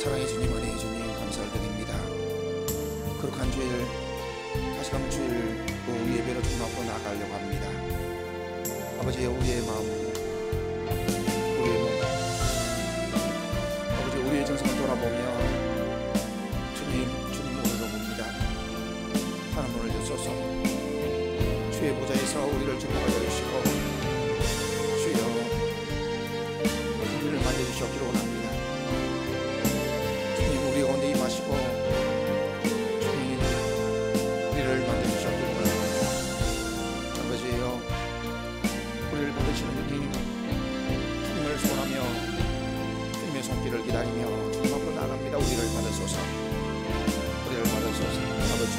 사랑해 주님, 은혜해 주님 감사를 드립니다. 거룩한 주일, 다시금 주일 예배로 주님 앞으로 나아가려고 합니다. 아버지, 우리의 마음, 우리의 몸, 아버지, 우리의 정성을 돌아보며 주님 오늘로 봅니다. 하나님 오늘 주소서. 주의 보좌에서 우리를 주목하여 주시고 주여 우리를 만져주시기를 원합니다. 주님, 우리 가운데 임하시고 주님 우리를 만져주시기를 원합니다. 아버지여, 우리를 받으시는 주님, 주님을 소원하며 주님의 손길을 기다리며 주님 앞으로 나갑니다. 우리를 받으소서, 우리를 받으소서. 아버지,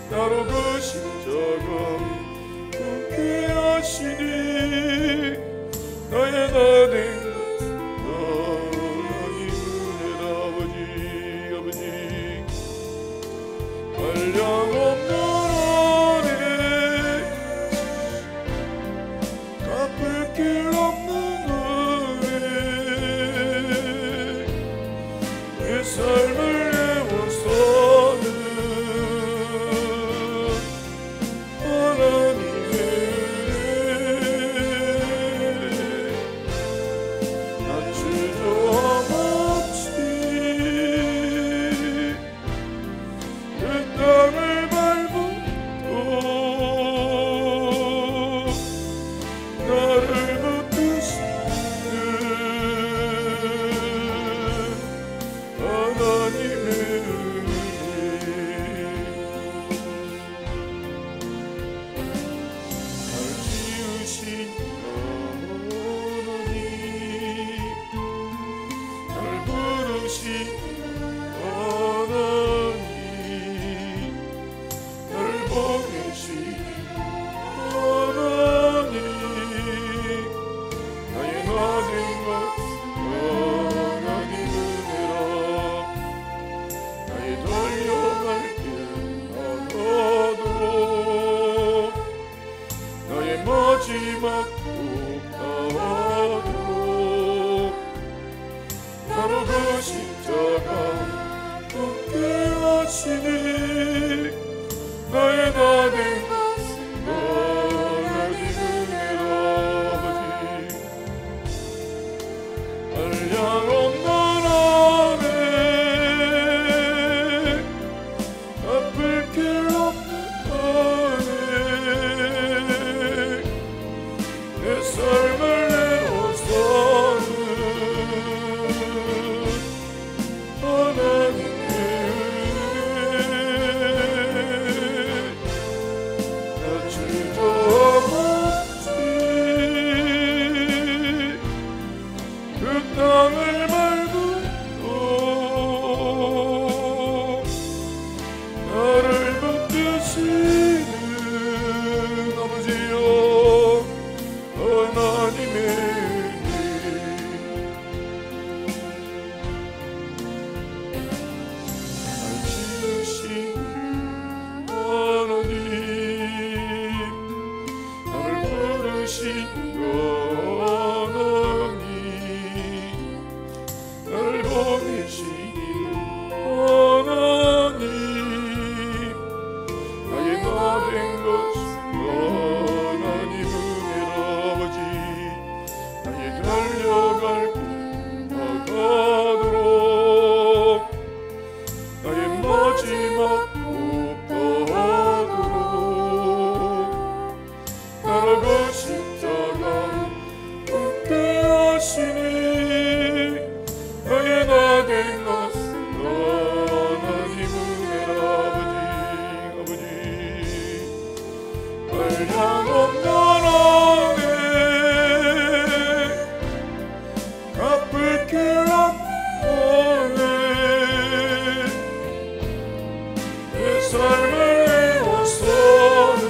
나로 그 십자가 굳게 하시니 나의 나된 하나님 은혜라. 아버지 한량없는 은혜, 갚을 길 없는 은혜, 내 삶을 내어서는 나로 그 십자가 굳게 하시니 나의 다 된 것은 하나님 은혜로 아버지 한량 없는 안에 갚을 길 없는 안에 내 삶을 내어서는 하나님의 나 주저없지 그 땅을 밟고도 나를 붙드시는 아버지여 하나님의 날 지으신 하나님 나를 부르신 하나님 나를 보내신 하나님 나의 나 된 것은 하나님 은혜로 아버지 나의 달려갈 길 나가도록 나의 마지막 목표하도록 나라고 십자가 붙게 하시니 나의 나 된 것은 하나님 은혜로 아버지 한량 없는 안에 갚을 길 없는 내 삶을 내어서는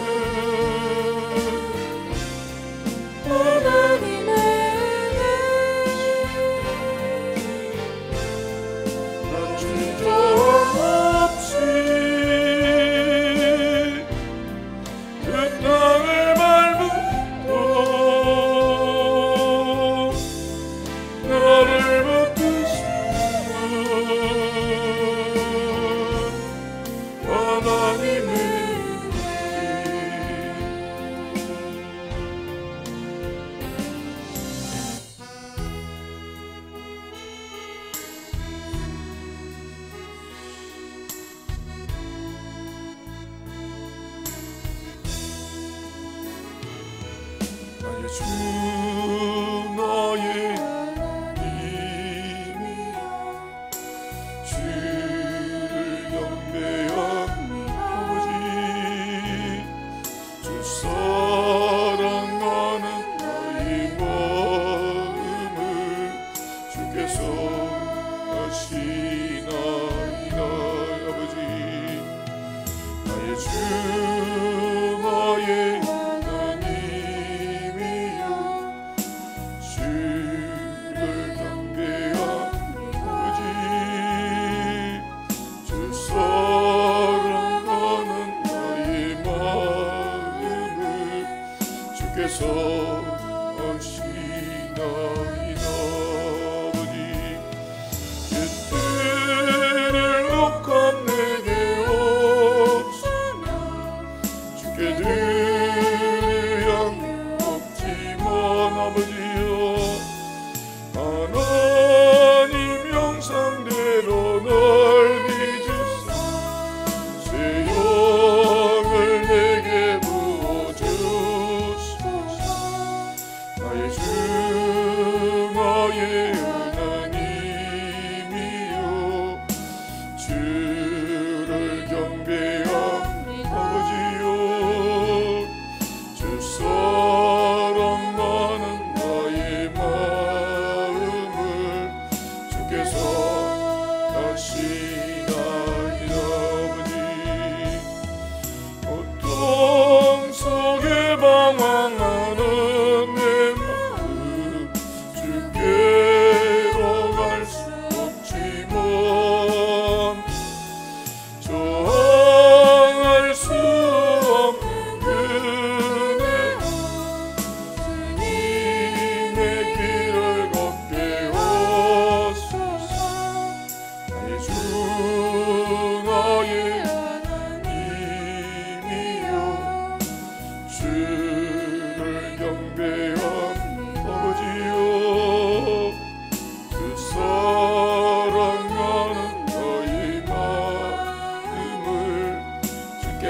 하나님의 나 주저없이 그 땅을 밟고도 나를 붙드시는 하나님의 나의 주 나의 님이여 주를 경배하니 아버지 주 사랑하는 나의 마음을 주께서 하시나이다 아버지 나의 주 나의 하나님이여 주를 경배하니 아버지 주 사랑하는 나의 마음을 주께서 하시나이다 아버지 그때를 녹한 내게 없으면 주께 드리양 없지만 아버지여 하나님 형상대로 널 빚으사 새 영을 내게 부어주소서 나의 주 나의 하나님이여 주를 경배하니 아버지여 주 사랑하는 나의 마음을 주께서 하시나이다 아버지 고통 속에 방황하는 내 마음 주께로 갈 수 없지만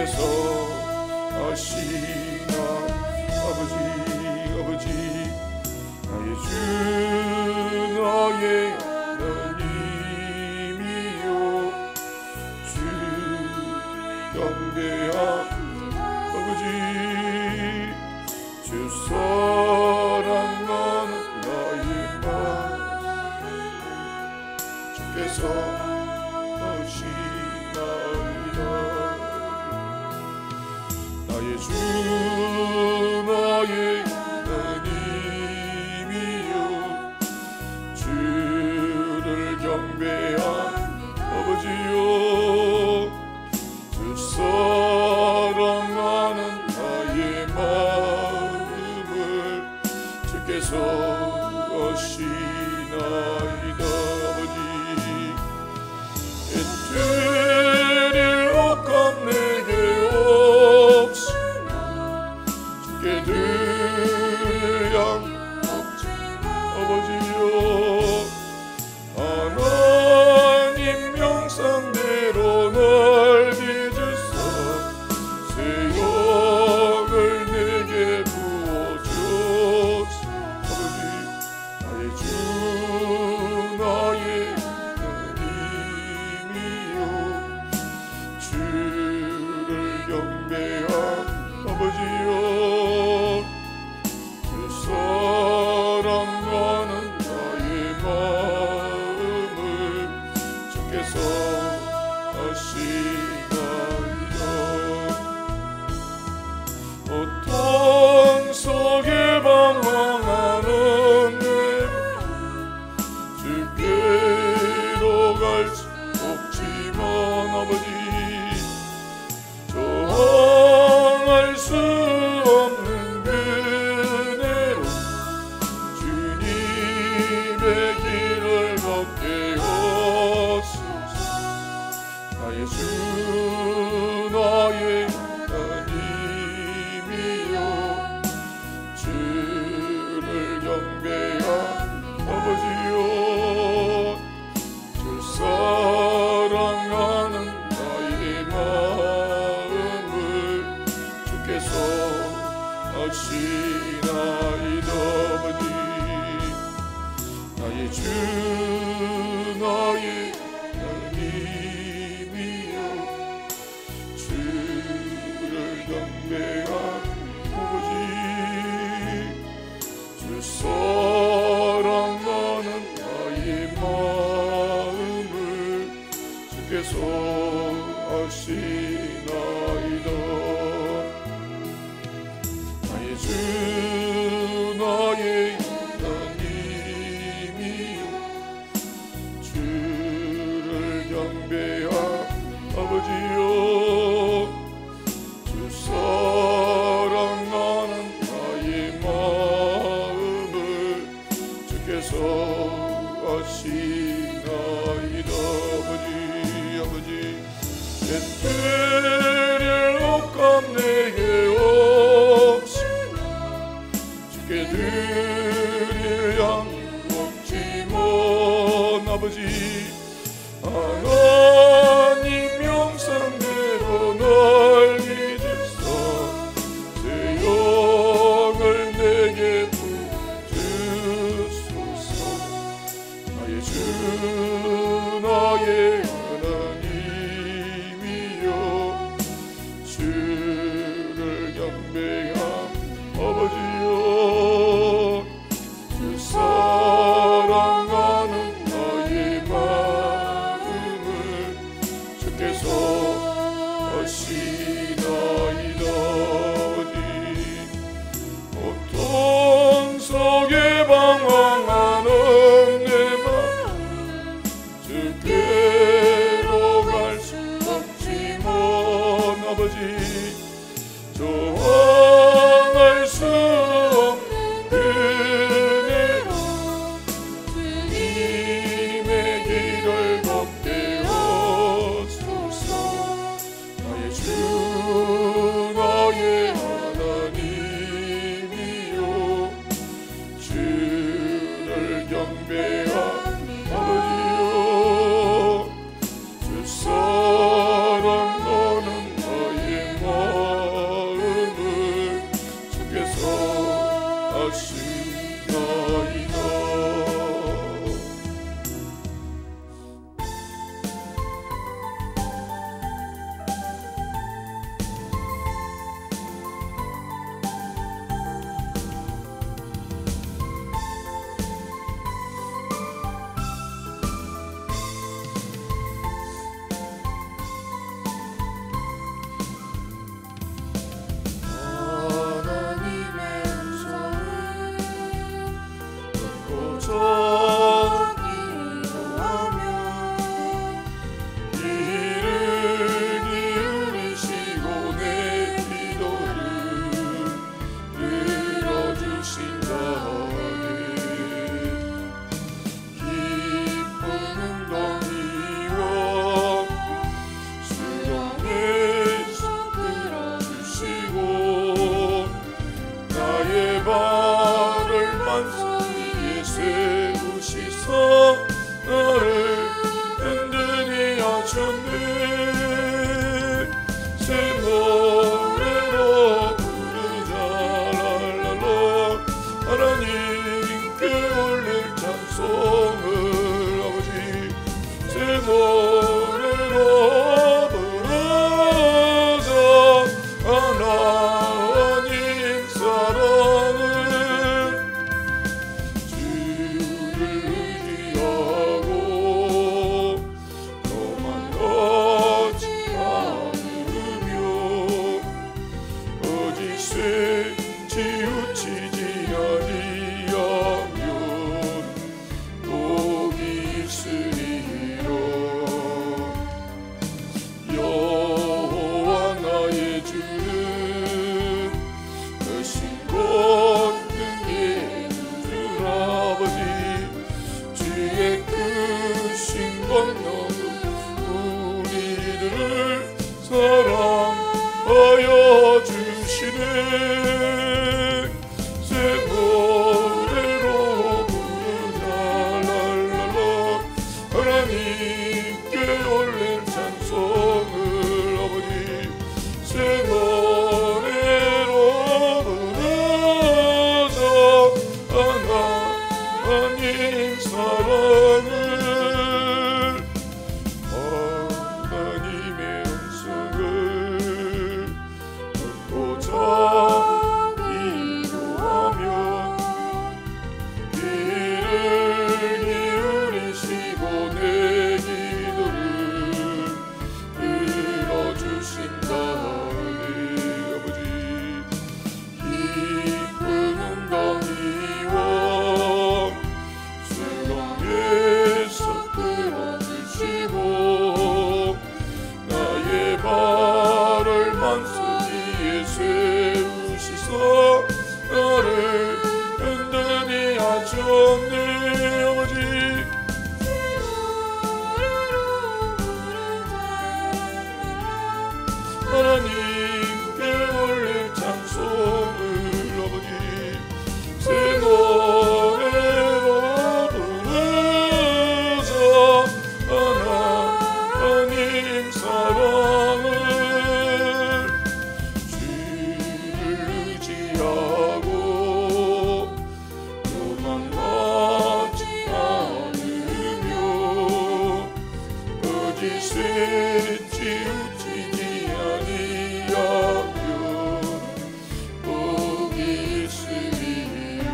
주께서 아시나 아버지 나의 주 나의 하나님이요 주 경배한 아버지 주 사랑하는 나의 마음 주께서 아시나이다 나의 주 나의 하나님이요 주를 경배한 아버지요 주 사랑하는 나의 마음을 주께서 아시나이다 아버지 애틀릴 옷감 내게 없으나 주께 드릴 양 아버지요 하나님 명상대로 날 빚으사 새 영을 내게 부어주소 아버지 나의 주 나의 하나님이요 주를 경배한 아버지요 주 사랑하는 나의 마음을 주께서 아시나이다 어떤 속에 방황하는 내 주께로 갈 수 없지만 아버지 저항할 수 없는 그네로 주님의 길을 걷게 하소서 나의 주 나의 하나님이요 주를 경배한 아버지요 주 사랑하는 나의 마음을 주께서 아시나이다 아버지 나의 주 나의 하나님이요 주를 경배한 아버지 주 사랑하는 나의 마음을 주께서 아시나이다 나의 주 나의 하나님이요 주를 경배한 아버지요 주 사랑하는 나의 마음을 주께서 아시나이다 아버지 애틀릴 옷감 내게 없으나 주께 드릴 양 없지만 아버지 하나님 명상대로 날 믿으사 새 영을 내게 부어주소서 나의 주 나의 하나님이요 주를 경배한 아버지요 주 사랑하는 나의 마음을 주께서 아시나이다 어떤 속에 방황하는 내 마음 주께로 갈 수 없지만 아버지 저항할 수 없는 그네로 주님의 길을 걷게 하소서 나의 주 나의 하나님이요 주를 경배한 아버지요 주 사랑하는 나의 새 노래로 부르자 랄랄라 하나님께 올릴 찬송을 아버지 새 노래로 부르자 하나님 사랑을 주를 의지하고 너만 하지 않으며 거짓에 치우치지 아니하면 복이 있으리라. 여호와 나의 주는 크신 권능의 주 아버지 주의 크신 권능은 우리들을 사랑하여 주시네. 새 노래로 부르자 랄랄라 하나님께 올릴 찬송을 아버지 새 노래로 부르자 하나님 사랑을 하나님의 음성을 듣고자 기도하며 귀를 기울이시고 내 기도를 들어주신다니 아버지 깊은 웅덩이와 수렁에서 끌어주시고 나의 발을 만수기에 세우시사 나를 든든히 하셨네 아버지 하나님께 올릴 찬송을 아버지 새 노래로 부르자 하나님 사랑을 주를 의지하고 도망가지 않으며 거짓에 치우치지 아니하면 복이 있으리라.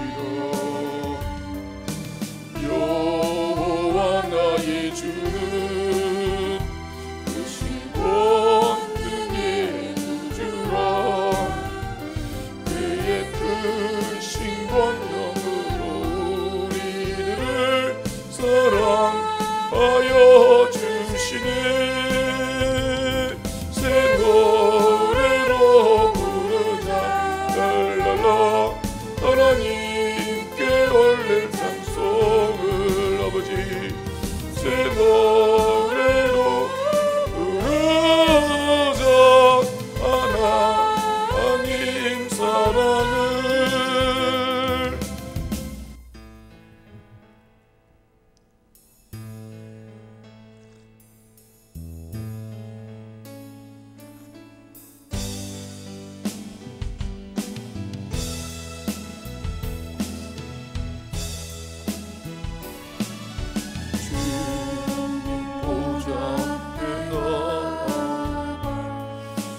여호와 나의 주는 크신 권능의 구주라 그의 크신 권능으로 우리들을 사랑하여 주시네. 새 노래로 부르자 랄랄라 하나님께 올릴 찬송을 아버지 새 노래로 부르자 하나님 사랑을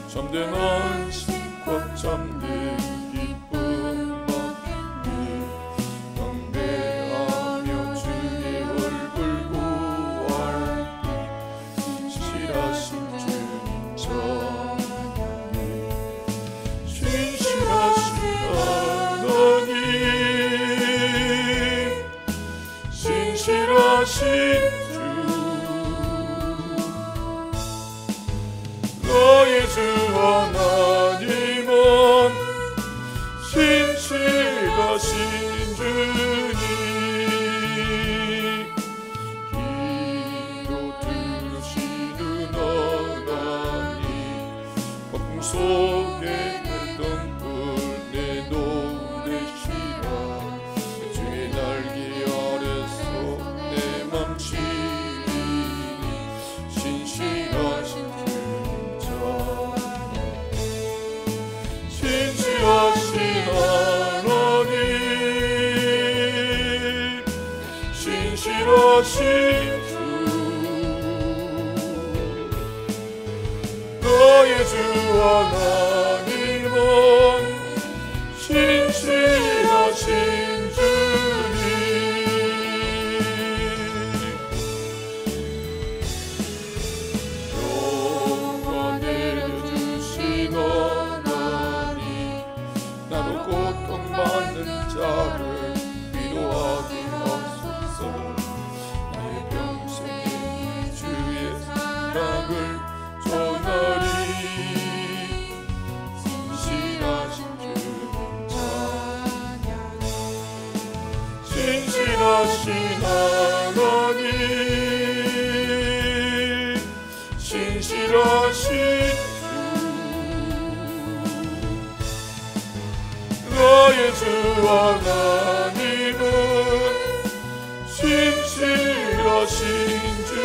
참된 안식과 참된 기쁨 받기 경배하며 주의 얼굴 구하기 신실하신 주님 찬양해 신실하신 하나님 신실하신 나의 주 하나님은 신실하신 주님 기도 들으시는 하나님 폭풍 속에 등불 내놓으시라 주의 날개 아래서 내 맘 시리니 신실하신 나의 주 하나님은 신실하신 주님, 평안을 주신 하나님, 나로 고통받는 자를 위로하게 하소서. 나의 평생에 주의 사랑을 전하리. 신실하신 주님 찬양해. 신실하신 하나님, 신실하신 나의 주 하나님은 신실하신 주님.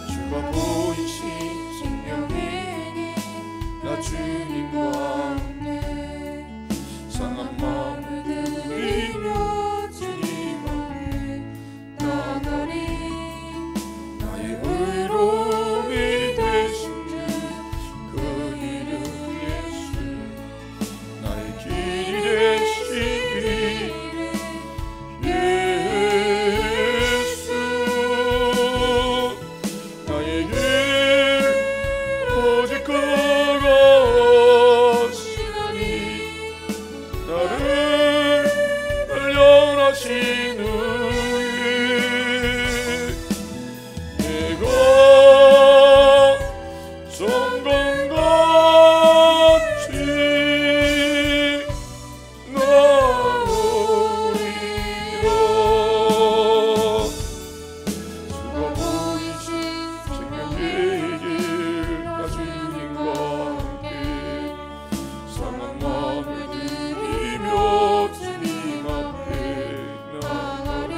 주가 보이신 생명의 나 주님과 함께 상한 마음을 누리며 주님 앞에 나가리. 나의 의로움이 되신 주 그 이름 예수, 나의 길이 되신 예수, 나의 길 오직 걸어가시니 나를 단련하신 후에 내가 성경같이 나오리라. 주가 보이신 생명의 길 나 주님과 함께 상한 마음을 드리며 주님 앞에 나가리.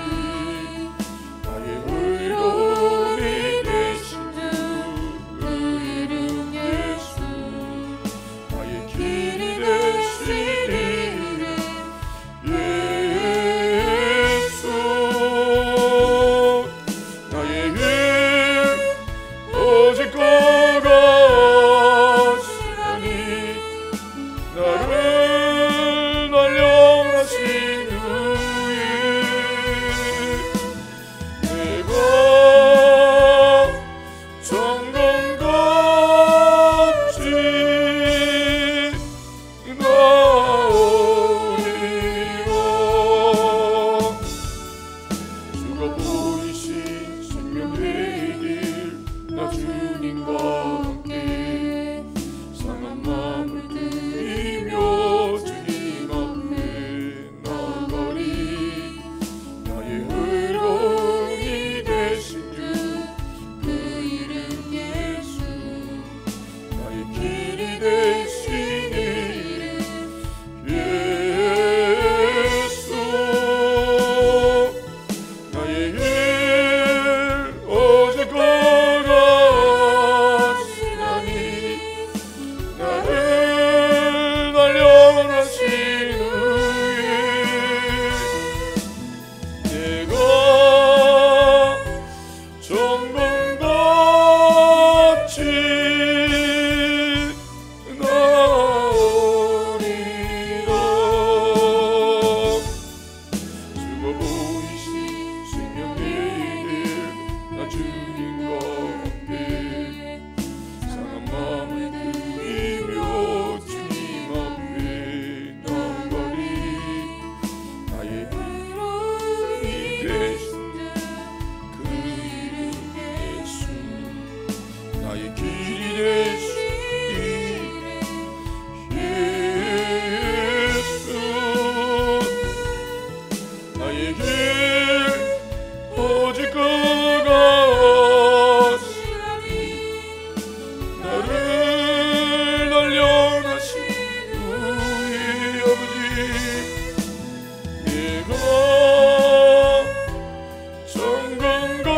나의 의로움이 되신 주 그 이름 예수, 나의 길이 되신 이름 예수, 나의 길 오직 걸어가시니 나를 단련하신 후에 내가 정금같이 나오리라. 주가 보이신 생명의 길 나 주님과 함께 상한 마음을 드리며 주님 앞에 나가리. 나의 의로움이 되신 주 그 이름 예수, 나의 길이 되신 이름 예수, 나의 길 오직 걸어가시나니 나를 단련하신 후에 내가 정금같이 나오리라. 주가 보이신 생명의 길 나 주님과 함께 상한 마음을 드리며 주님 앞에 나가리. 나의 의로움이 되신 그 이름 예수, 나의 길이 되신 예수, 나의 길 오직 걸어가시니 나를 단련하신 후에 아버지 내가 정금같이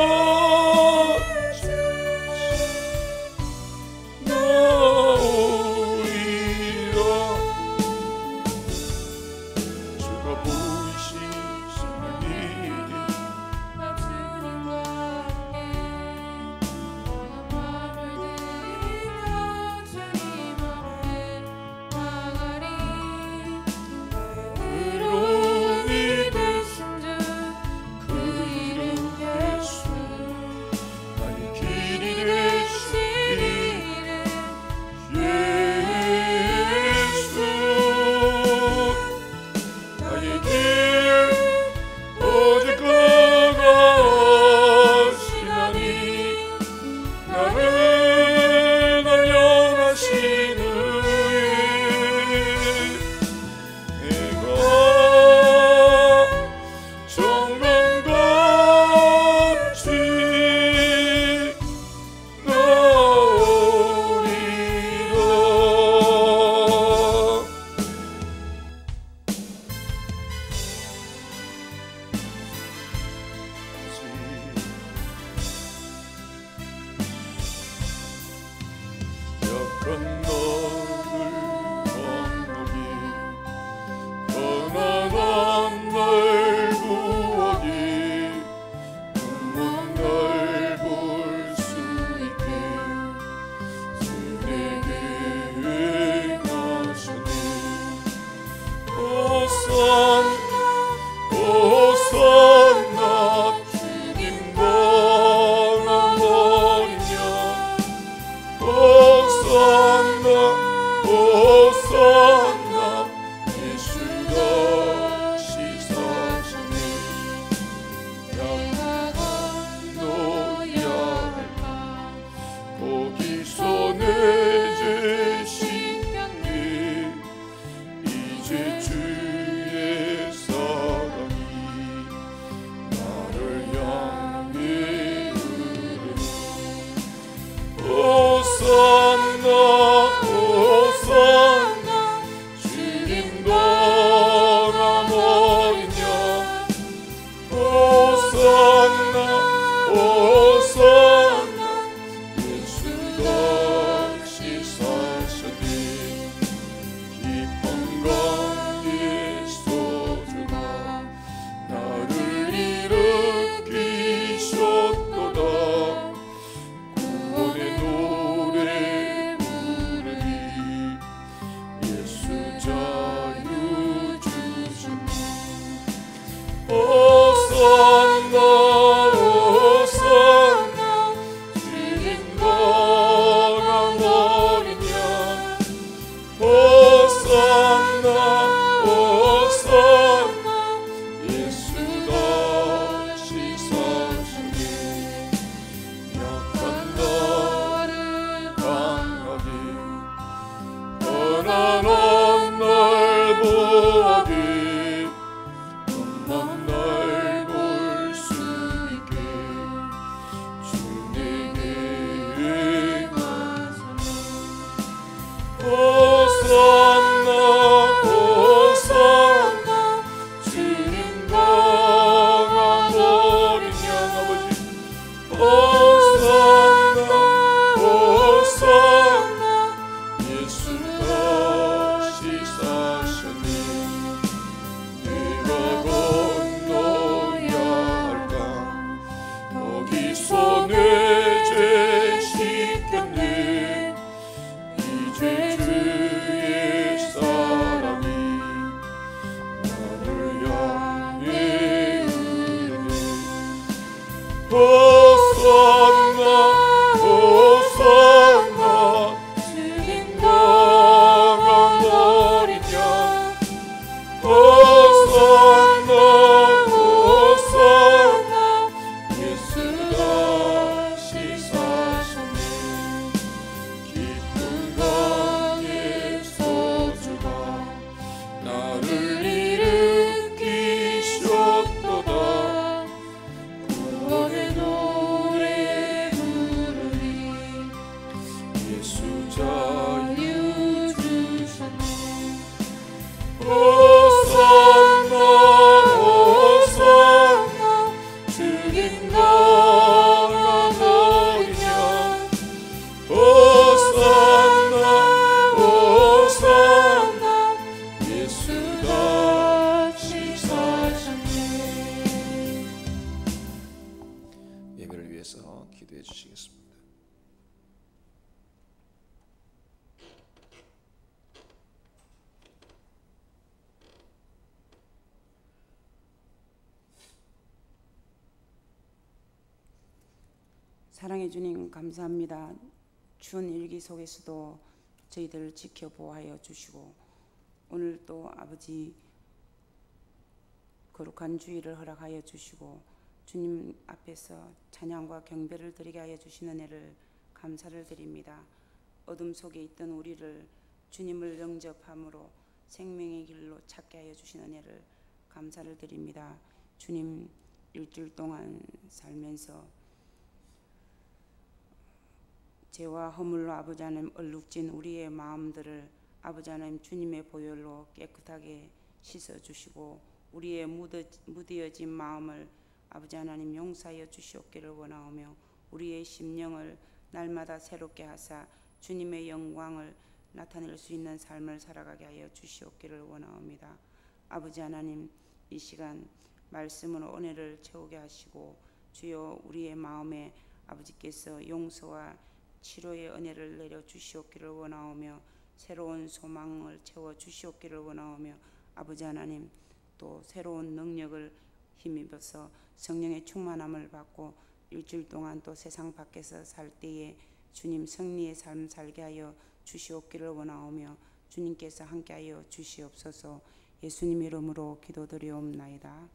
사랑해 주님 감사합니다. 준 일기 속에서도 저희들을 지켜보아여 주시고 오늘 또 아버지 거룩한 주일을 허락하여 주시고 주님 앞에서 찬양과 경배를 드리게 하여 주신 은혜를 감사를 드립니다. 어둠 속에 있던 우리를 주님을 영접함으로 생명의 길로 찾게 하여 주신 은혜를 감사를 드립니다. 주님 일주일 동안 살면서 죄와 허물로 아버지 하나님 얼룩진 우리의 마음들을 아버지 하나님 주님의 보혈로 깨끗하게 씻어주시고 우리의 무뎌진 마음을 아버지 하나님 용서하여 주시옵기를 원하오며 우리의 심령을 날마다 새롭게 하사 주님의 영광을 나타낼 수 있는 삶을 살아가게 하여 주시옵기를 원하옵니다. 아버지 하나님, 이 시간 말씀으로 은혜를 채우게 하시고 주여 우리의 마음에 아버지께서 용서와 치료의 은혜를 내려 주시옵기를 원하오며 새로운 소망을 채워 주시옵기를 원하오며 아버지 하나님, 또 새로운 능력을 힘입어서 성령의 충만함을 받고 일주일 동안 또 세상 밖에서 살 때에 주님 승리의 삶 살게 하여 주시옵기를 원하오며 주님께서 함께하여 주시옵소서. 예수님 이름으로 기도드리옵나이다.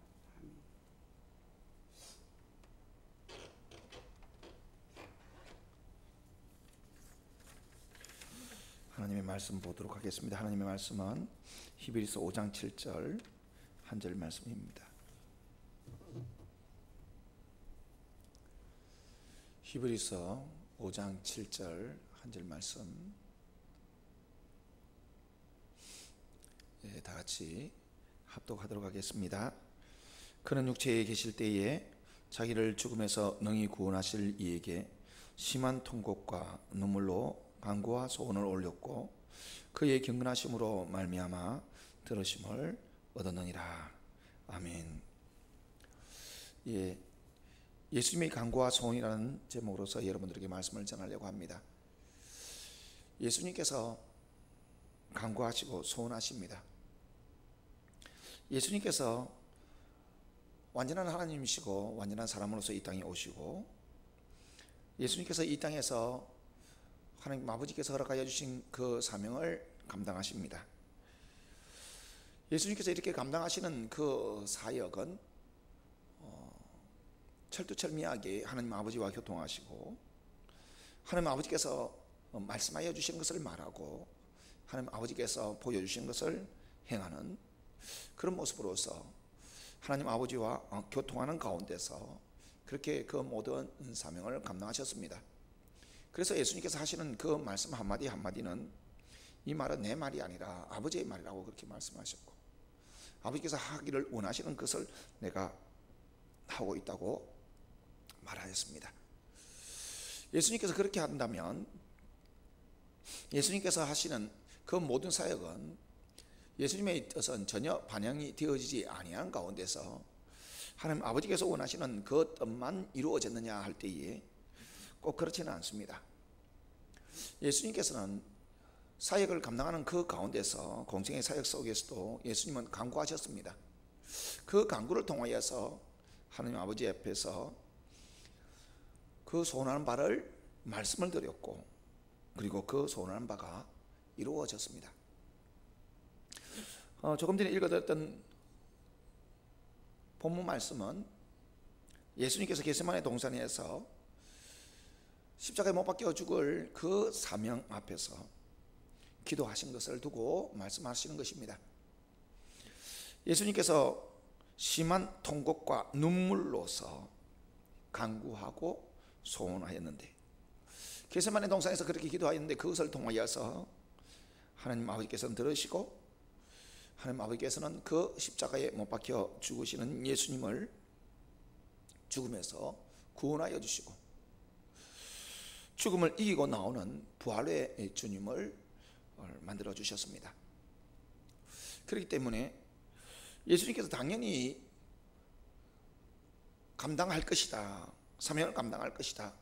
하나님의 말씀 보도록 하겠습니다. 하나님의 말씀은 히브리서 5장 7절 한 절 말씀입니다. 히브리서 5장 7절 한 절 말씀, 다 같이 합독하도록 하겠습니다. 그는 육체에 계실 때에 자기를 죽음에서 능히 구원하실 이에게 심한 통곡과 눈물로 간구와 소원을 올렸고 그의 경건하심으로 말미암아 들으심을 얻었느니라. 아멘. 예수님의 간구와 소원이라는 제목으로서 여러분들에게 말씀을 전하려고 합니다. 예수님께서 간구하시고 소원하십니다. 예수님께서 완전한 하나님이시고 완전한 사람으로서 이 땅에 오시고 예수님께서 이 땅에서 하나님 아버지께서 허락하여 주신 그 사명을 감당하십니다. 예수님께서 이렇게 감당하시는 그 사역은 철두철미하게 하나님 아버지와 교통하시고 하나님 아버지께서 말씀하여 주신 것을 말하고 하나님 아버지께서 보여주신 것을 행하는 그런 모습으로서 하나님 아버지와 교통하는 가운데서 그렇게 그 모든 사명을 감당하셨습니다. 그래서 예수님께서 하시는 그 말씀 한마디 한마디는 이 말은 내 말이 아니라 아버지의 말이라고 그렇게 말씀하셨고 아버지께서 하기를 원하시는 것을 내가 하고 있다고 말하였습니다. 예수님께서 그렇게 한다면 예수님께서 하시는 그 모든 사역은 예수님의 뜻은 전혀 반영이 되어지지 아니한 가운데서 하나님 아버지께서 원하시는 그 뜻만 이루어졌느냐 할 때에 꼭 그렇지는 않습니다. 예수님께서는 사역을 감당하는 그 가운데서 공생의 사역 속에서도 예수님은 간구하셨습니다. 그 간구를 통하여서 하나님 아버지 앞에서 그 소원하는 바를 말씀을 드렸고 그리고 그 소원하는 바가 이루어졌습니다. 조금 전에 읽어드렸던 본문 말씀은 예수님께서 겟세마네 동산에서 십자가에 못 박혀 죽을 그 사명 앞에서 기도하신 것을 두고 말씀하시는 것입니다. 예수님께서 심한 통곡과 눈물로서 간구하고 소원하였는데 겟세마네 동산에서 그렇게 기도하였는데 그것을 통하여서 하나님 아버지께서는 들으시고 하나님 아버지께서는 그 십자가에 못 박혀 죽으시는 예수님을 죽음에서 구원하여 주시고 죽음을 이기고 나오는 부활의 주님을 만들어 주셨습니다. 그렇기 때문에 예수님께서 당연히 감당할 것이다. 사명을 감당할 것이다.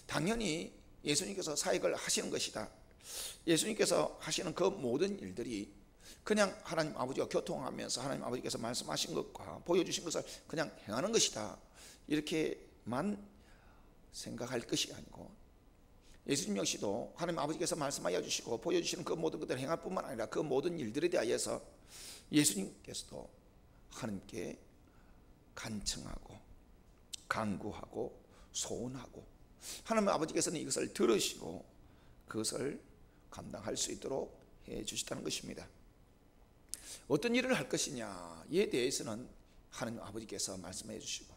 당연히 예수님께서 사역을 하시는 것이다. 예수님께서 하시는 그 모든 일들이 그냥 하나님 아버지와 교통하면서 하나님 아버지께서 말씀하신 것과 보여주신 것을 그냥 행하는 것이다. 이렇게만 생각할 것이 아니고 예수님 역시도 하나님 아버지께서 말씀하여 주시고 보여주시는 그 모든 것들을 행할 뿐만 아니라 그 모든 일들에 대하여서 예수님께서도 하나님께 간청하고 간구하고 소원하고 하나님 아버지께서는 이것을 들으시고 그것을 감당할 수 있도록 해 주시다는 것입니다. 어떤 일을 할 것이냐에 대해서는 하나님 아버지께서 말씀해 주시고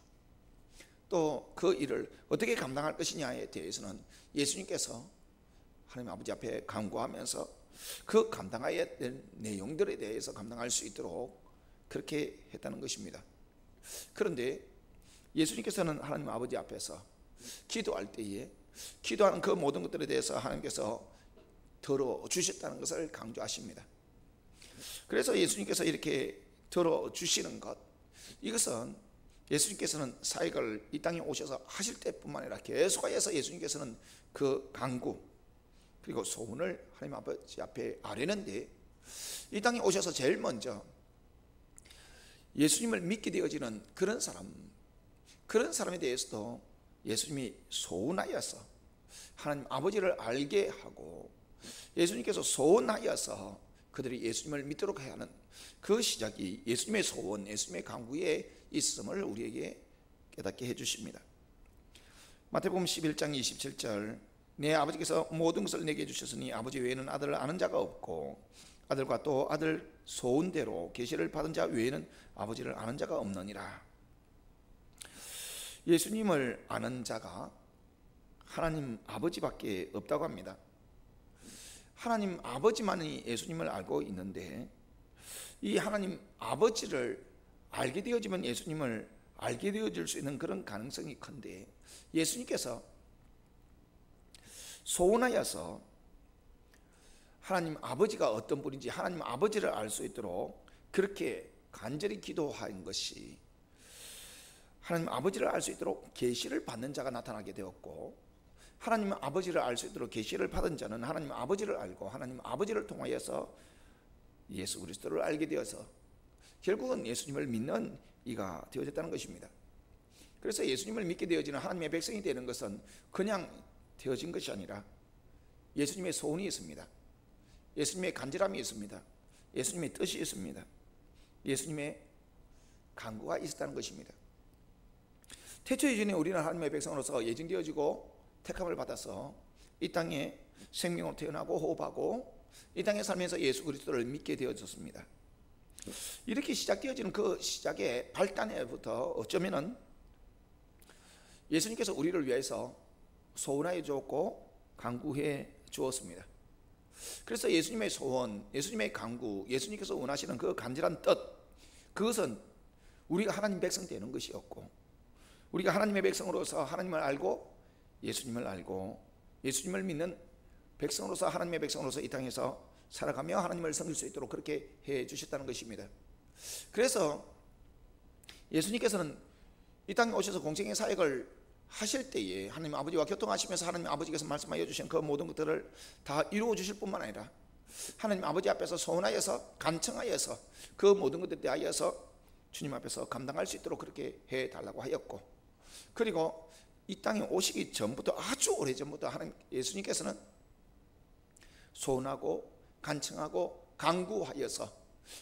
또 그 일을 어떻게 감당할 것이냐에 대해서는 예수님께서 하나님 아버지 앞에 간구하면서 그 감당해야 될 내용들에 대해서 감당할 수 있도록 그렇게 했다는 것입니다. 그런데 예수님께서는 하나님 아버지 앞에서 기도할 때에 기도하는 그 모든 것들에 대해서 하나님께서 들어주셨다는 것을 강조하십니다. 그래서 예수님께서 이렇게 들어주시는 것, 이것은 예수님께서는 사역을 이 땅에 오셔서 하실 때뿐만 아니라 계속하여서 예수님께서는 그 간구 그리고 소원을 하나님 아버지 앞에 아뢰는데, 이 땅에 오셔서 제일 먼저 예수님을 믿게 되어지는 그런 사람에 대해서도 예수님이 소원하여서 하나님 아버지를 알게 하고, 예수님께서 소원하여서 그들이 예수님을 믿도록 해야 하는 그 시작이 예수님의 소원, 예수님의 간구에 있음을 우리에게 깨닫게 해주십니다. 마태복음 11장 27절, 내 아버지께서 모든 것을 내게 주셨으니 아버지 외에는 아들을 아는 자가 없고 아들과 또 아들 소원대로 계시를 받은 자 외에는 아버지를 아는 자가 없느니라. 예수님을 아는 자가 하나님 아버지밖에 없다고 합니다. 하나님 아버지만이 예수님을 알고 있는데, 이 하나님 아버지를 알게 되어지면 예수님을 알게 되어질 수 있는 그런 가능성이 큰데, 예수님께서 소원하여서 하나님 아버지가 어떤 분인지 하나님 아버지를 알 수 있도록 그렇게 간절히 기도한 것이, 하나님 아버지를 알 수 있도록 계시를 받는 자가 나타나게 되었고, 하나님 아버지를 알 수 있도록 계시를 받은 자는 하나님 아버지를 알고 하나님 아버지를 통하여서 예수 그리스도를 알게 되어서 결국은 예수님을 믿는 이가 되어졌다는 것입니다. 그래서 예수님을 믿게 되어지는 하나님의 백성이 되는 것은 그냥 되어진 것이 아니라 예수님의 소원이 있습니다. 예수님의 간절함이 있습니다. 예수님의 뜻이 있습니다. 예수님의 간구가 있었다는 것입니다. 태초 이전에 우리는 하나님의 백성으로서 예정되어지고 택함을 받아서 이 땅에 생명으로 태어나고 호흡하고 이 땅에 살면서 예수 그리스도를 믿게 되어졌습니다. 이렇게 시작되어지는 그 시작의 발단에부터 어쩌면은 예수님께서 우리를 위해서 소원하여 주었고 간구해 주었습니다. 그래서 예수님의 소원, 예수님의 간구, 예수님께서 원하시는 그 간절한 뜻, 그것은 우리가 하나님 백성 되는 것이었고, 우리가 하나님의 백성으로서 하나님을 알고 예수님을 알고 예수님을 믿는 백성으로서 하나님의 백성으로서 이 땅에서 살아가며 하나님을 섬길 수 있도록 그렇게 해 주셨다는 것입니다. 그래서 예수님께서는 이 땅에 오셔서 공생의 사역을 하실 때에 하나님 아버지와 교통하시면서 하나님 아버지께서 말씀하여 주신 그 모든 것들을 다 이루어 주실 뿐만 아니라 하나님 아버지 앞에서 소원하여서 간청하여서 그 모든 것들에 대하여서 주님 앞에서 감당할 수 있도록 그렇게 해 달라고 하였고, 그리고 이 땅에 오시기 전부터, 아주 오래전부터 하나님 예수님께서는 소원하고 간청하고 간구하여서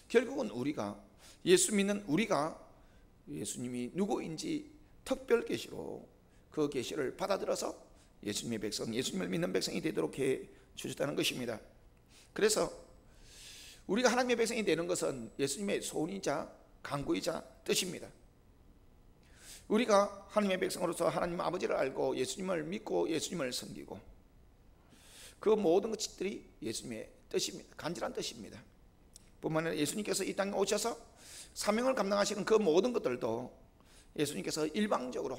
결국은 우리가, 예수 믿는 우리가 예수님이 누구인지 특별 계시로 그 계시를 받아들여서 예수님의 백성, 예수님을 믿는 백성이 되도록 해 주셨다는 것입니다. 그래서 우리가 하나님의 백성이 되는 것은 예수님의 소원이자 간구이자 뜻입니다. 우리가 하나님의 백성으로서 하나님 아버지를 알고 예수님을 믿고 예수님을 섬기고 그 모든 것들이 예수님의 뜻입니다. 간절한 뜻입니다. 뿐만 아니라 예수님께서 이 땅에 오셔서 사명을 감당하시는 그 모든 것들도 예수님께서 일방적으로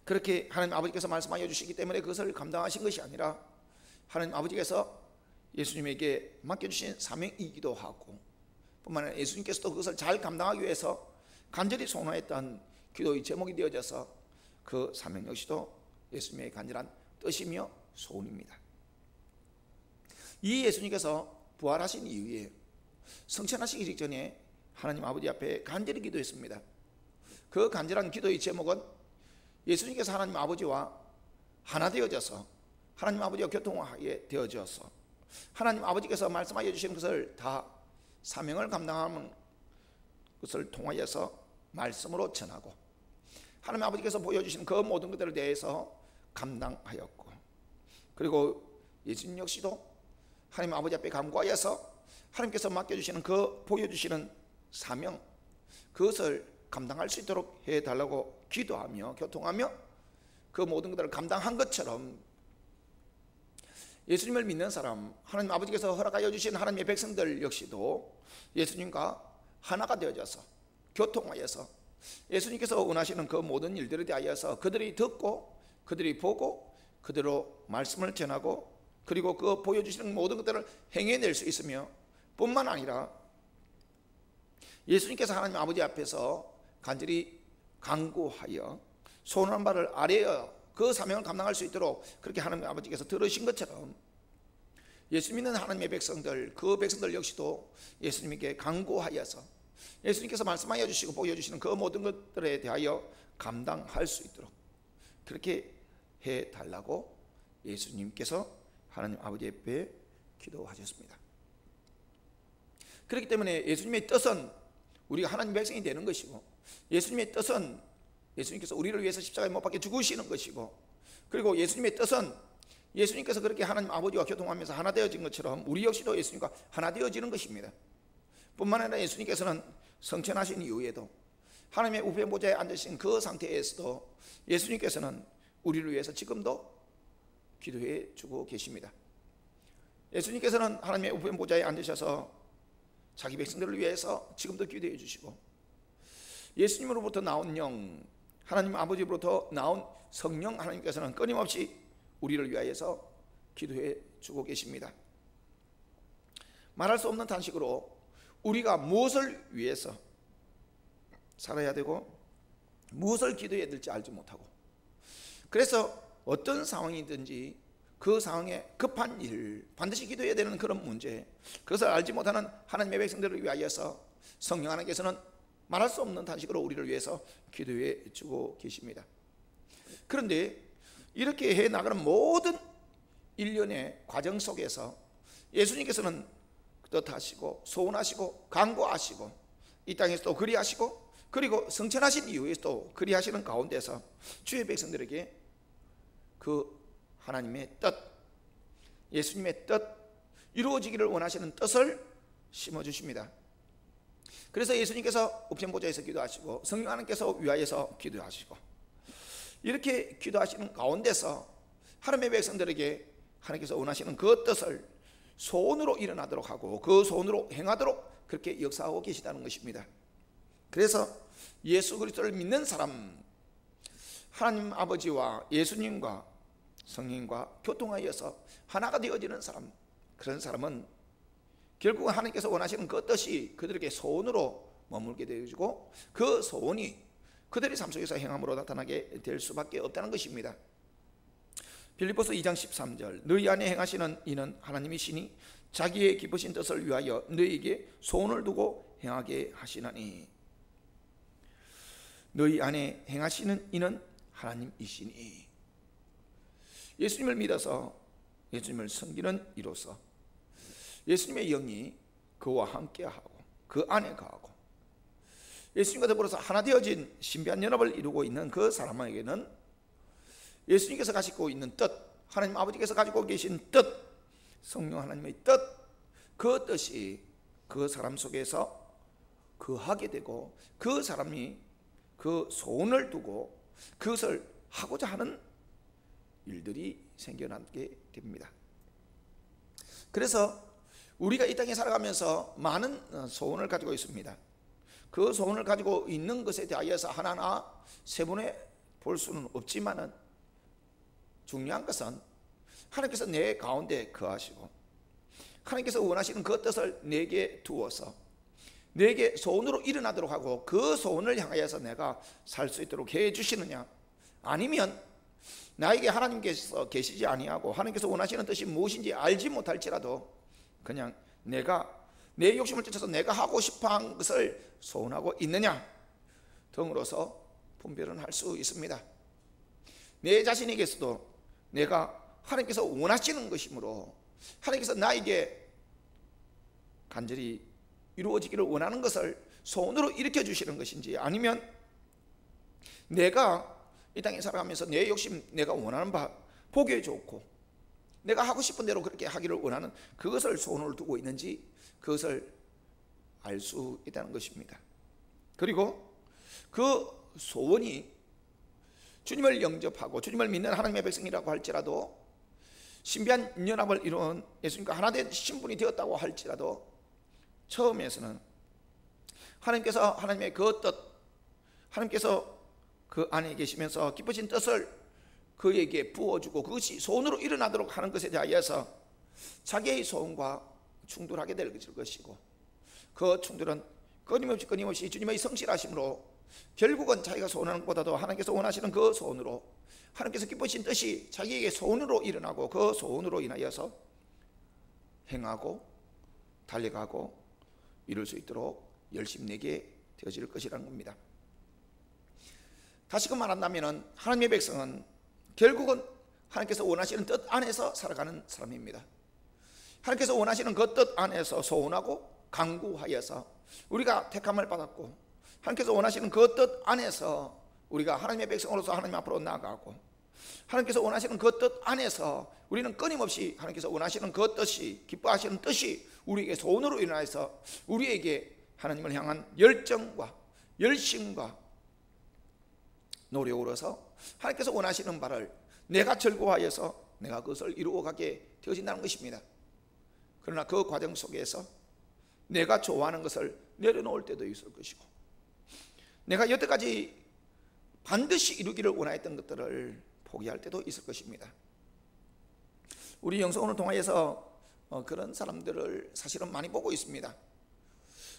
그렇게 하나님 아버지께서 말씀하여 주시기 때문에 그것을 감당하신 것이 아니라 하나님 아버지께서 예수님에게 맡겨주신 사명이기도 하고, 뿐만 아니라 예수님께서도 그것을 잘 감당하기 위해서 간절히 소원했던 기도의 제목이 되어져서 그 사명 역시도 예수님의 간절한 뜻이며 소원입니다. 이 예수님께서 부활하신 이후에 성천하시기 직전에 하나님 아버지 앞에 간절히 기도했습니다. 그 간절한 기도의 제목은 예수님께서 하나님 아버지와 하나 되어져서 하나님 아버지와 교통하게 되어져서 하나님 아버지께서 말씀하여 주신 것을 다 사명을 감당하는 것을 통하여서 말씀으로 전하고 하나님 아버지께서 보여주신 그 모든 것들에 대해서 감당하였고, 그리고 예수님 역시도 하나님 아버지 앞에 간구하여서 하나님께서 맡겨주시는 그 보여주시는 사명, 그것을 감당할 수 있도록 해달라고 기도하며 교통하며 그 모든 것들을 감당한 것처럼 예수님을 믿는 사람, 하나님 아버지께서 허락하여 주신 하나님의 백성들 역시도 예수님과 하나가 되어져서 교통하여서 예수님께서 원하시는 그 모든 일들에 대하여서 그들이 듣고 그들이 보고 그대로 말씀을 전하고 그리고 그 보여주시는 모든 것들을 행해낼 수 있으며 뿐만 아니라 예수님께서 하나님 아버지 앞에서 간절히 간구하여 소원한 바를 아뢰어 그 사명을 감당할 수 있도록 그렇게 하나님 아버지께서 들으신 것처럼 예수 믿는 하나님의 백성들, 그 백성들 역시도 예수님께 간구하여서 예수님께서 말씀하여 주시고 보여주시는 그 모든 것들에 대하여 감당할 수 있도록 그렇게 해달라고 예수님께서 하나님 아버지 앞에 기도하셨습니다. 그렇기 때문에 예수님의 뜻은 우리가 하나님 백성이 되는 것이고, 예수님의 뜻은 예수님께서 우리를 위해서 십자가에 못 박혀 죽으시는 것이고, 그리고 예수님의 뜻은 예수님께서 그렇게 하나님 아버지와 교통하면서 하나 되어진 것처럼 우리 역시도 예수님과 하나 되어지는 것입니다. 뿐만 아니라 예수님께서는 성천하신 이후에도 하나님의 우편 보좌에 앉으신 그 상태에서도 예수님께서는 우리를 위해서 지금도 기도해 주고 계십니다. 예수님께서는 하나님의 우편 보좌에 앉으셔서 자기 백성들을 위해서 지금도 기도해 주시고, 예수님으로부터 나온 영, 하나님 아버지로부터 나온 성령 하나님께서는 끊임없이 우리를 위하여서 기도해 주고 계십니다. 말할 수 없는 단식으로 우리가 무엇을 위해서 살아야 되고 무엇을 기도해야 될지 알지 못하고, 그래서 어떤 상황이든지 그 상황에 급한 일, 반드시 기도해야 되는 그런 문제, 그것을 알지 못하는 하나님의 백성들을 위하여서 성령 하나님께서는 말할 수 없는 단식으로 우리를 위해서 기도해 주고 계십니다. 그런데 이렇게 해나가는 모든 일련의 과정 속에서 예수님께서는 뜻하시고 소원하시고 간구하시고 이 땅에서 또 그리하시고, 그리고 성천하신 이후에 또 그리하시는 가운데서 주의 백성들에게 그 하나님의 뜻, 예수님의 뜻, 이루어지기를 원하시는 뜻을 심어주십니다. 그래서 예수님께서 우편보좌에서 기도하시고 성령 하나님께서 위하여서 기도하시고, 이렇게 기도하시는 가운데서 하나님의 백성들에게 하나님께서 원하시는 그 뜻을 소원으로 일어나도록 하고 그 소원으로 행하도록 그렇게 역사하고 계시다는 것입니다. 그래서 예수 그리스도를 믿는 사람, 하나님 아버지와 예수님과 성령과 교통하여서 하나가 되어지는 사람, 그런 사람은 결국 하나님께서 원하시는 그 뜻이 그들에게 소원으로 머물게 되어지고 그 소원이 그들의 삶 속에서 행함으로 나타나게 될 수밖에 없다는 것입니다. 빌립보서 2장 13절, 너희 안에 행하시는 이는 하나님이시니 자기의 기쁘신 뜻을 위하여 너희에게 소원을 두고 행하게 하시나니. 너희 안에 행하시는 이는 하나님이시니. 예수님을 믿어서 예수님을 섬기는 이로써 예수님의 영이 그와 함께하고 그 안에 거하고 예수님과 더불어서 하나 되어진 신비한 연합을 이루고 있는 그 사람에게는 예수님께서 가지고 있는 뜻, 하나님 아버지께서 가지고 계신 뜻, 성령 하나님의 뜻, 그 뜻이 그 사람 속에서 거하게 되고 그 사람이 그 소원을 두고 그것을 하고자 하는 일들이 생겨나게 됩니다. 그래서 우리가 이 땅에 살아가면서 많은 소원을 가지고 있습니다. 그 소원을 가지고 있는 것에 대하여서 하나하나 세분해 볼 수는 없지만은 중요한 것은 하나님께서 내 가운데 거하시고 하나님께서 원하시는 그 뜻을 내게 두어서 내게 소원으로 일어나도록 하고 그 소원을 향하여서 내가 살 수 있도록 해 주시느냐, 아니면 나에게 하나님께서 계시지 아니하고 하나님께서 원하시는 뜻이 무엇인지 알지 못할지라도 그냥 내가 내 욕심을 쫓아서 내가 하고 싶어한 것을 소원하고 있느냐 등으로서 분별은 할 수 있습니다. 내 자신에게서도 내가 하나님께서 원하시는 것이므로 하나님께서 나에게 간절히 이루어지기를 원하는 것을 소원으로 일으켜 주시는 것인지, 아니면 내가 이 땅에 살아가면서 내 욕심, 내가 원하는 바, 보기에 좋고 내가 하고 싶은 대로 그렇게 하기를 원하는 그것을 소원으로 두고 있는지 그것을 알 수 있다는 것입니다. 그리고 그 소원이 주님을 영접하고 주님을 믿는 하나님의 백성이라고 할지라도, 신비한 연합을 이룬 예수님과 하나 된 신분이 되었다고 할지라도, 처음에서는 하나님께서 하나님의 그 뜻, 하나님께서 그 안에 계시면서 기쁘신 뜻을 그에게 부어주고 그것이 소원으로 일어나도록 하는 것에 대하여서 자기의 소원과 충돌하게 될 것이고, 그 충돌은 끊임없이 주님의 성실하심으로 결국은 자기가 소원하는 것보다도 하나님께서 원하시는 그 소원으로, 하나님께서 기쁘신 뜻이 자기에게 소원으로 일어나고 그 소원으로 인하여서 행하고 달려가고 이룰 수 있도록 열심내게 되어질 것이라는 겁니다. 다시금 말한다면 하나님의 백성은 결국은 하나님께서 원하시는 뜻 안에서 살아가는 사람입니다. 하나님께서 원하시는 그 뜻 안에서 소원하고 간구하여서 우리가 택함을 받았고, 하나님께서 원하시는 그 뜻 안에서 우리가 하나님의 백성으로서 하나님 앞으로 나아가고, 하나님께서 원하시는 그 뜻 안에서 우리는 끊임없이 하나님께서 원하시는 그 뜻이, 기뻐하시는 뜻이 우리에게 소원으로 인하여서 우리에게 하나님을 향한 열정과 열심과 노력으로서 하나님께서 원하시는 바를 내가 즐거워하여서 내가 그것을 이루어가게 되어진다는 것입니다. 그러나 그 과정 속에서 내가 좋아하는 것을 내려놓을 때도 있을 것이고, 내가 여태까지 반드시 이루기를 원하였던 것들을 포기할 때도 있을 것입니다. 우리 영성을 통하여서 그런 사람들을 사실은 많이 보고 있습니다.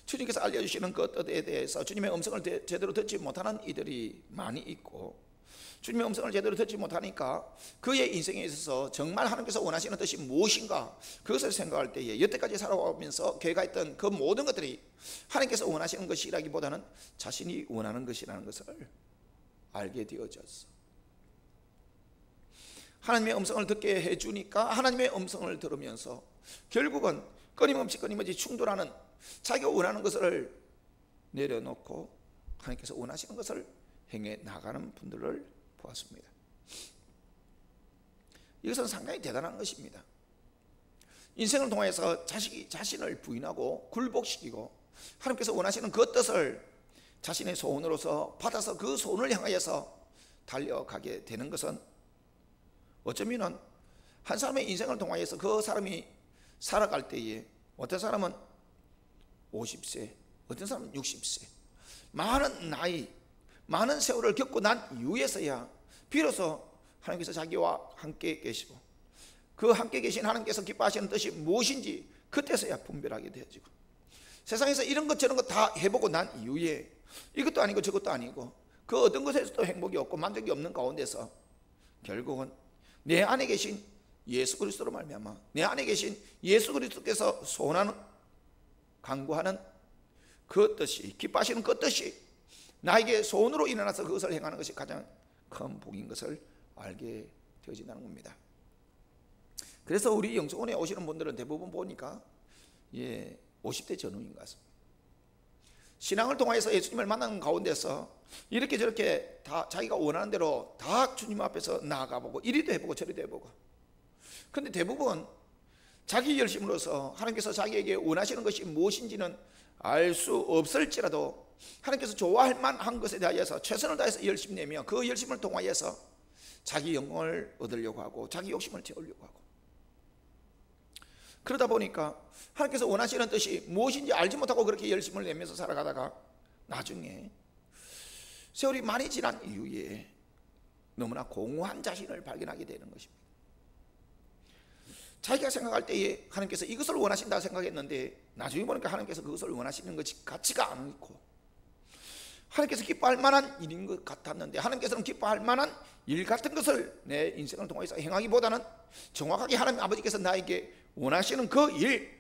주님께서 알려주시는 그 뜻에 대해서 주님의 음성을 제대로 듣지 못하는 이들이 많이 있고, 주님의 음성을 제대로 듣지 못하니까 그의 인생에 있어서 정말 하나님께서 원하시는 뜻이 무엇인가 그것을 생각할 때에 여태까지 살아오면서 그가 했던 그 모든 것들이 하나님께서 원하시는 것이라기보다는 자신이 원하는 것이라는 것을 알게 되어졌어. 하나님의 음성을 듣게 해주니까 하나님의 음성을 들으면서 결국은 끊임없이 충돌하는, 자기가 원하는 것을 내려놓고 하나님께서 원하시는 것을 행해 나가는 분들을 보았습니다. 이것은 상당히 대단한 것입니다. 인생을 통해서 자신을 부인하고 굴복시키고 하나님께서 원하시는 그 뜻을 자신의 소원으로서 받아서 그 소원을 향하여서 달려가게 되는 것은 어쩌면 한 사람의 인생을 통하여서 그 사람이 살아갈 때에 어떤 사람은 50세, 어떤 사람은 60세, 많은 나이, 많은 세월을 겪고 난 이후에서야 비로소 하나님께서 자기와 함께 계시고 그 함께 계신 하나님께서 기뻐하시는 뜻이 무엇인지 그때서야 분별하게 되어지고, 세상에서 이런 것 저런 것 다 해보고 난 이후에 이것도 아니고 저것도 아니고 그 어떤 것에서도 행복이 없고 만족이 없는 가운데서 결국은 내 안에 계신 예수 그리스도로 말미암아 내 안에 계신 예수 그리스도께서 소원하는 간구하는 그 뜻이, 기뻐하시는 그 뜻이 나에게 소원으로 일어나서 그것을 행하는 것이 가장 큰 복인 것을 알게 되어진다는 겁니다. 그래서 우리 영성원에 오시는 분들은 대부분 보니까 50대 전후인 것 같습니다. 신앙을 통해서 예수님을 만나는 가운데서 이렇게 저렇게 다 자기가 원하는 대로 다 주님 앞에서 나아가보고 이리도 해보고 저리도 해보고, 그런데 대부분 자기 열심으로서 하나님께서 자기에게 원하시는 것이 무엇인지는 알 수 없을지라도 하나님께서 좋아할 만한 것에 대하여서 최선을 다해서 열심히 내며 그 열심을 통하여서 자기 영광을 얻으려고 하고 자기 욕심을 채우려고 하고, 그러다 보니까 하나님께서 원하시는 뜻이 무엇인지 알지 못하고 그렇게 열심을 내면서 살아가다가 나중에 세월이 많이 지난 이후에 너무나 공허한 자신을 발견하게 되는 것입니다. 자기가 생각할 때에 하나님께서 이것을 원하신다 생각했는데 나중에 보니까 하나님께서 그것을 원하시는 것이 같지가 않고, 하나님께서 기뻐할 만한 일인 것 같았는데 하나님께서는 기뻐할 만한 일 같은 것을 내 인생을 통해서 행하기보다는 정확하게 하나님 아버지께서 나에게 원하시는 그 일,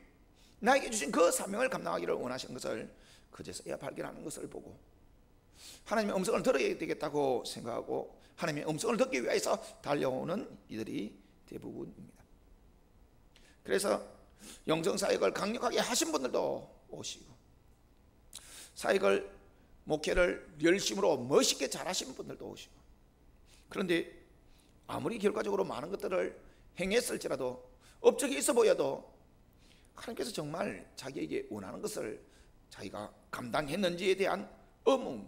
나에게 주신 그 사명을 감당하기를 원하시는 것을 그제서야 발견하는 것을 보고 하나님의 음성을 들어야 되겠다고 생각하고 하나님의 음성을 듣기 위해서 달려오는 이들이 대부분입니다. 그래서 영성사역을 강력하게 하신 분들도 오시고, 사역을 목회를 열심으로 멋있게 잘하신 분들도 오시고, 그런데 아무리 결과적으로 많은 것들을 행했을지라도 업적이 있어 보여도 하나님께서 정말 자기에게 원하는 것을 자기가 감당했는지에 대한 의문,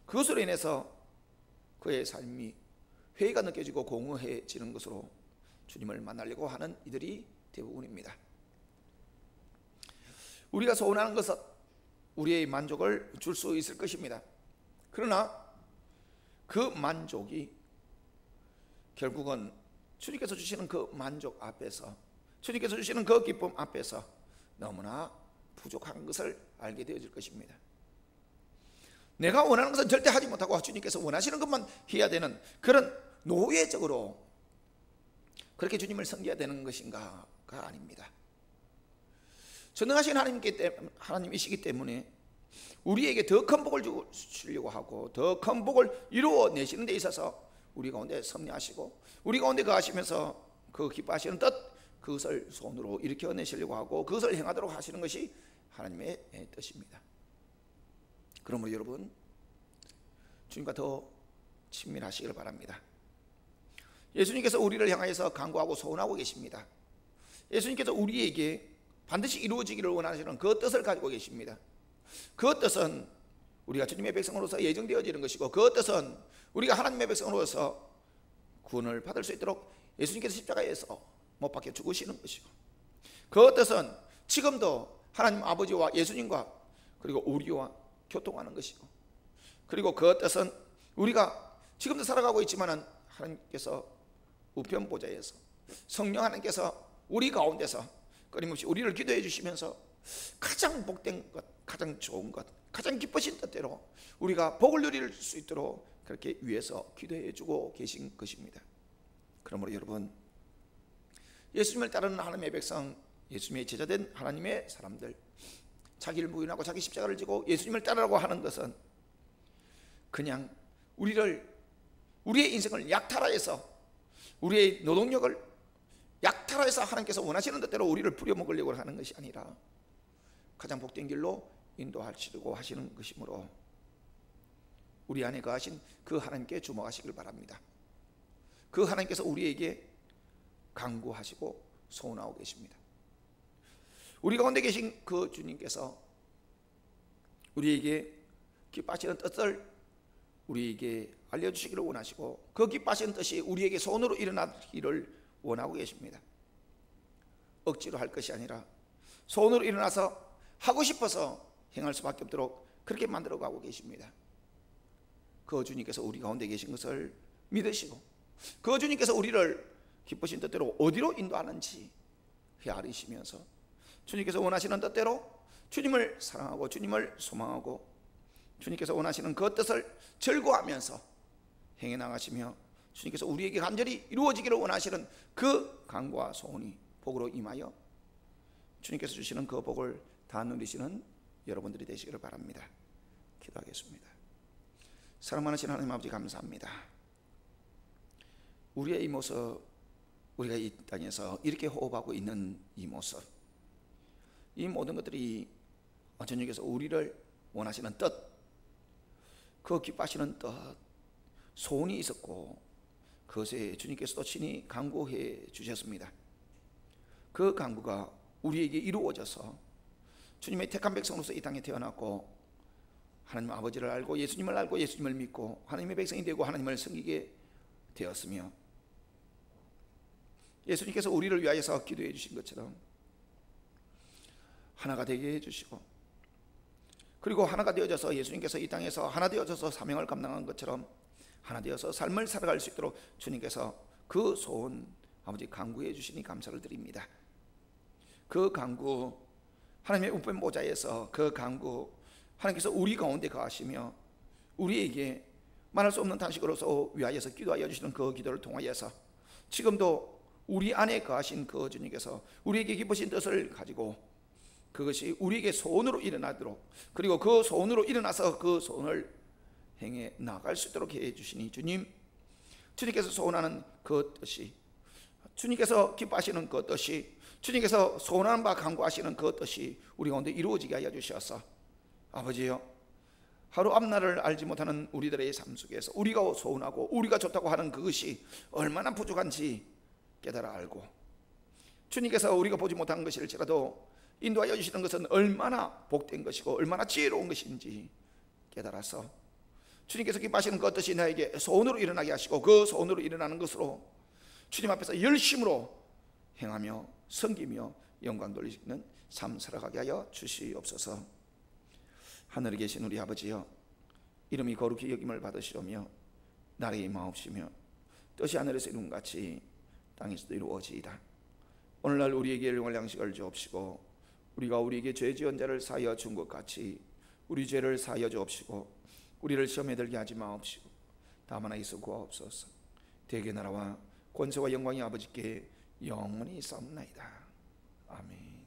그것으로 인해서 그의 삶이 회의가 느껴지고 공허해지는 것으로 주님을 만나려고 하는 이들이 대부분입니다. 우리가 소원하는 것은 우리의 만족을 줄 수 있을 것입니다. 그러나 그 만족이 결국은 주님께서 주시는 그 만족 앞에서, 주님께서 주시는 그 기쁨 앞에서 너무나 부족한 것을 알게 되어질 것입니다. 내가 원하는 것은 절대 하지 못하고 주님께서 원하시는 것만 해야 되는 그런 노예적으로 그렇게 주님을 섬겨야 되는 것인가가 아닙니다. 전능하신 하나님이시기 때문에 우리에게 더 큰 복을 주시려고 하고 더 큰 복을 이루어내시는 데 있어서 우리 가운데 섭리하시고 우리 가운데 거하시면서 그 기뻐하시는 뜻, 그것을 손으로 일으켜내시려고 하고 그것을 행하도록 하시는 것이 하나님의 뜻입니다. 그러므로 여러분, 주님과 더 친밀하시기를 바랍니다. 예수님께서 우리를 향하여서 간구하고 소원하고 계십니다. 예수님께서 우리에게 반드시 이루어지기를 원하시는 그 뜻을 가지고 계십니다. 그 뜻은 우리가 주님의 백성으로서 예정되어지는 것이고, 그 뜻은 우리가 하나님의 백성으로서 구원을 받을 수 있도록 예수님께서 십자가에서 못 박혀 죽으시는 것이고, 그 뜻은 지금도 하나님 아버지와 예수님과 그리고 우리와 교통하는 것이고, 그리고 그 뜻은 우리가 지금도 살아가고 있지만은 하나님께서 우편 보좌에서 성령 하나님께서 우리 가운데서 끊임없이 우리를 기도해 주시면서 가장 복된 것, 가장 좋은 것, 가장 기쁘신 뜻대로 우리가 복을 누릴 수 있도록 그렇게 위해서 기도해 주고 계신 것입니다. 그러므로 여러분, 예수님을 따르는 하나님의 백성, 예수님의 제자된 하나님의 사람들, 자기를 부인하고 자기 십자가를 지고 예수님을 따르라고 하는 것은 그냥 우리의 인생을 약탈하여서, 우리의 노동력을 약탈하여서 하나님께서 원하시는 뜻대로 우리를 부려먹으려고 하는 것이 아니라 가장 복된 길로 인도하시려고 하시는 것이므로 우리 안에 거하신 그 하나님께 주목하시길 바랍니다. 그 하나님께서 우리에게 간구하시고 소원하고 계십니다. 우리 가운데 계신 그 주님께서 우리에게 기뻐하시는 뜻을 우리에게 알려주시기를 원하시고, 그 기뻐하시는 뜻이 우리에게 손으로 일어나기를 원하고 계십니다. 억지로 할 것이 아니라 손으로 일어나서 하고 싶어서 행할 수밖에 없도록 그렇게 만들어가고 계십니다. 그 주님께서 우리 가운데 계신 것을 믿으시고, 그 주님께서 우리를 기쁘신 뜻대로 어디로 인도하는지 헤아리시면서 주님께서 원하시는 뜻대로 주님을 사랑하고 주님을 소망하고 주님께서 원하시는 그 뜻을 즐거워하면서 행해 나가시며, 주님께서 우리에게 간절히 이루어지기를 원하시는 그 간구와 소원이 복으로 임하여 주님께서 주시는 그 복을 다 누리시는 여러분들이 되시기를 바랍니다. 기도하겠습니다. 사랑 많으신 하나님 아버지, 감사합니다. 우리의 이 모습, 우리가 이 땅에서 이렇게 호흡하고 있는 이 모습, 이 모든 것들이 주님께서 우리를 원하시는 뜻, 그 기뻐하시는 뜻, 소원이 있었고 그것에 주님께서도 친히 간구해 주셨습니다. 그 간구가 우리에게 이루어져서 주님의 택한 백성으로서 이 땅에 태어났고, 하나님 아버지를 알고 예수님을 알고 예수님을 믿고 하나님의 백성이 되고 하나님을 섬기게 되었으며, 예수님께서 우리를 위하여서 기도해 주신 것처럼 하나가 되게 해주시고, 그리고 하나가 되어져서 예수님께서 이 땅에서 하나 되어져서 사명을 감당한 것처럼 하나 되어서 삶을 살아갈 수 있도록 주님께서 그 소원 아버지 간구해 주시니 감사를 드립니다. 그 간구, 하나님의 우편 보좌에서 그 간구, 하나님께서 우리 가운데 거하시며 우리에게 말할 수 없는 탄식으로서 위하여서 기도하여 주시는 그 기도를 통하여서 지금도 우리 안에 거하신 그 주님께서 우리에게 기쁘신 뜻을 가지고 그것이 우리에게 소원으로 일어나도록, 그리고 그 소원으로 일어나서 그 소원을 행해 나갈 수 있도록 해 주시니 주님, 주님께서 소원하는 그 뜻이, 주님께서 기뻐하시는 그 뜻이, 주님께서 소원하는 바 간구하시는 그 뜻이 우리 가운데 이루어지게 하여 주셔서 아버지여, 하루 앞날을 알지 못하는 우리들의 삶 속에서 우리가 소원하고 우리가 좋다고 하는 그것이 얼마나 부족한지 깨달아 알고, 주님께서 우리가 보지 못한 것일지라도 인도하여 주시는 것은 얼마나 복된 것이고 얼마나 지혜로운 것인지 깨달아서 주님께서 기뻐하시는 그 뜻이 나에게 소원으로 일어나게 하시고, 그 소원으로 일어나는 것으로 주님 앞에서 열심으로 행하며 섬기며 영광 돌리시는 삶 살아가게 하여 주시옵소서. 하늘에 계신 우리 아버지여, 이름이 거룩히 여김을 받으시오며 나라의 임하옵시며 뜻이 하늘에서 이룬 같이 땅에서도 이루어지이다. 오늘날 우리에게 일용할 양식을 주옵시고 우리가 우리에게 죄 지은 자를 사하여 준 것 같이 우리 죄를 사하여 주옵시고 우리를 시험에 들게 하지 마옵시고 다만 하나님께서 구하옵소서. 대개 나라와 권세와 영광이 아버지께 영원히 있사옵나이다. 아멘.